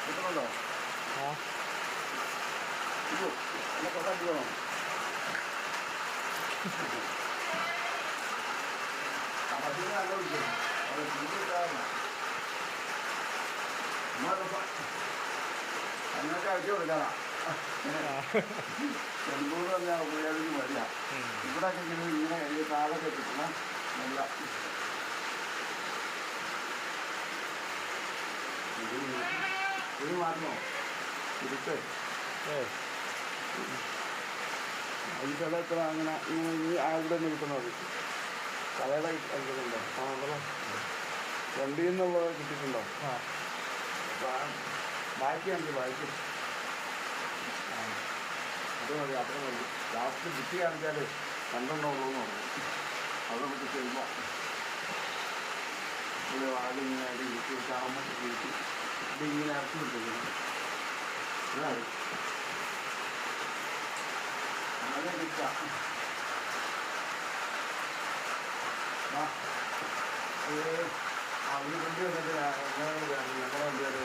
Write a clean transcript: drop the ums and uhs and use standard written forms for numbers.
കിട്ടുന്നുണ്ടോ? എന്നെ കൊണ്ടാക്കി വേണം. അങ്ങനൊക്കെ അയച്ചു കൊടുക്കാനാ ചെറുപൂർ പറഞ്ഞാൽ ഉപയോഗിച്ച് വരിക. ഇവിടെയൊക്കെ ഇങ്ങനെ ഈ കാലൊക്കെ കിട്ടണം. നല്ല ഇത് മാറ്റണോ? തിരിച്ച് ഈ സ്ഥലത്ത് അങ്ങനെ ഇങ്ങനെ ഇവിടെ നിന്ന് കിട്ടുന്നത് കലയുടെ കിട്ടുന്നുണ്ടോ? ആ ഉണ്ടല്ലോ. രണ്ടിൽ നിന്നുള്ളത് കിട്ടിയിട്ടുണ്ടോ? ബാക്കി ഉണ്ട്. ബാക്കി അത് മതി. അത്ര മതി. ലാസ്റ്റ് ബുദ്ധി കാണിച്ചാൽ 2 ഉള്ളൂ എന്ന് പറഞ്ഞു. അത് നമുക്ക് ചെയ്യുമ്പോൾ ഒരു ആളിങ്ങനെ വീട്ടിൽ ചാമ്പൊക്കെ വീട്ടിൽ ഇതിങ്ങനെ ഇറക്കി വിട്ടിരിക്കുന്നു. അതാണ് അങ്ങനെ കിട്ടാം. അവന് കൊണ്ടു വന്നിട്ട് ഞങ്ങളുടെ വണ്ടിയുടെ